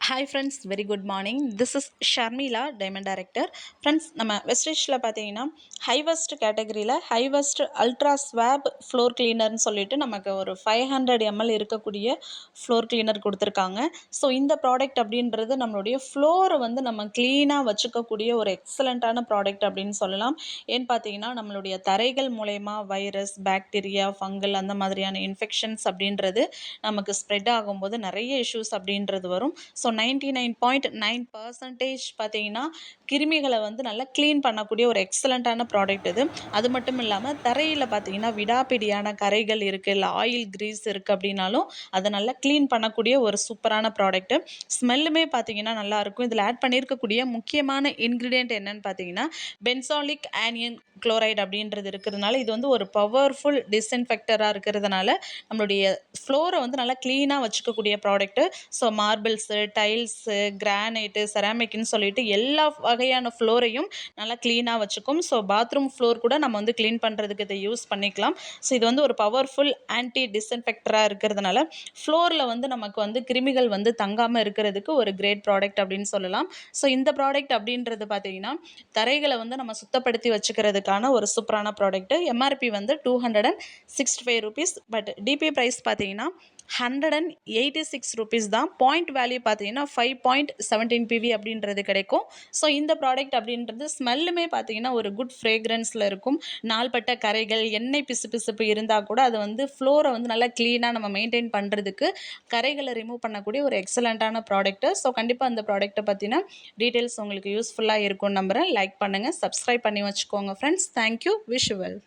Hi friends, very good morning. This is Sharmila, diamond director. Friends, நம்ம வெஸ்டேஜில் பார்த்தீங்கன்னா ஹைவஸ்ட் கேட்டகரியில் ஹைவஸ்ட் ultra swap floor கிளீனர்னு சொல்லிட்டு நமக்கு ஒரு 500 ml இருக்கக்கூடிய ஃப்ளோர் கிளீனர் கொடுத்துருக்காங்க. ஸோ இந்த ப்ராடக்ட் அப்படின்றது நம்மளுடைய ஃப்ளோரை வந்து நம்ம க்ளீனாக வச்சுக்கக்கூடிய ஒரு எக்ஸலண்ட்டான ப்ராடக்ட் அப்படின்னு சொல்லலாம். ஏன்னு பார்த்தீங்கன்னா நம்மளுடைய தரைகள் மூலயமா வைரஸ், பாக்டீரியா, ஃபங்கல் அந்த மாதிரியான இன்ஃபெக்ஷன்ஸ் அப்படின்றது நமக்கு ஸ்ப்ரெட் ஆகும்போது நிறைய இஷ்யூஸ் அப்படின்றது வரும். ஸோ 99.9% பார்த்தீங்கன்னா கிருமிகளை வந்து நல்லா க்ளீன் பண்ணக்கூடிய ஒரு எக்ஸலண்ட்டான ப்ராடக்ட் இது. அது மட்டும் இல்லாமல் தரையில் பார்த்தீங்கன்னா விடாப்பிடியான கரைகள் இருக்குது, இல்லை ஆயில் கிரீஸ் இருக்குது அப்படின்னாலும் அதை நல்லா க்ளீன் பண்ணக்கூடிய ஒரு சூப்பரான ப்ராடக்ட்டு. ஸ்மெல்லுமே பார்த்தீங்கன்னா நல்லாயிருக்கும். இதில் ஆட் பண்ணியிருக்கக்கூடிய முக்கியமான இன்க்ரீடியன்ட் என்னன்னு பார்த்தீங்கன்னா பென்சாலிக் ஆனியன் குளோரைடு அப்படின்றது இருக்கிறதுனால இது வந்து ஒரு பவர்ஃபுல் டிஸ்இன்ஃபெக்டராக இருக்கிறதுனால நம்மளுடைய ஃப்ளோரை வந்து நல்லா க்ளீனாக வச்சுக்கக்கூடிய product. So marbles, tiles, granite, செராமிக்னு சொல்லிட்டு எல்லா வகையான ஃப்ளோரையும் நல்லா க்ளீனாக வச்சுக்கும். ஸோ பாத்ரூம் ஃப்ளோர் கூட நம்ம வந்து க்ளீன் பண்ணுறதுக்கு இதை யூஸ் பண்ணிக்கலாம். ஸோ இது வந்து ஒரு பவர்ஃபுல் ஆன்டி டிஸ்இன்ஃபெக்டராக இருக்கிறதுனால ஃப்ளோரில் வந்து நமக்கு வந்து கிருமிகள் வந்து தங்காமல் இருக்கிறதுக்கு ஒரு கிரேட் ப்ராடக்ட் அப்படின்னு சொல்லலாம். ஸோ இந்த ப்ராடக்ட் அப்படின்றது பார்த்தீங்கன்னா தரைகளை வந்து நம்ம சுத்தப்படுத்தி வச்சுக்கிறதுக்கான ஒரு சூப்பரான ப்ராடக்ட்டு. எம்ஆர்பி வந்து 265 rupees. பட் டிபி ப்ரைஸ் பார்த்தீங்கன்னா 186 rupees தான். பாயிண்ட் வேல்யூ பார்த்தீங்கன்னா 5.17 PV அப்படின்றது கிடைக்கும். ஸோ இந்த ப்ராடக்ட் அப்படின்றது ஸ்மெல்லுமே பார்த்தீங்கன்னா ஒரு குட் ஃப்ரேக்ரன்ஸில் இருக்கும். நாள்பட்ட கரைகள், எண்ணெய் பிசுபிசுப்பு இருந்தால் கூட அதை வந்து ஃப்ளோரை வந்து நல்லா க்ளீனாக நம்ம மெயின்டைன் பண்ணுறதுக்கு கரைகளை ரிமூவ் பண்ணக்கூடிய ஒரு எக்ஸலண்ட்டான ப்ராடக்ட்டு. ஸோ கண்டிப்பாக அந்த ப்ராடக்ட்டை பற்றின டீட்டெயில்ஸ் உங்களுக்கு யூஸ்ஃபுல்லாக இருக்கும்னு நம்புகிறேன். லைக் பண்ணுங்கள், சப்ஸ்கிரைப் பண்ணி வச்சுக்கோங்க friends. Thank you, wish you well.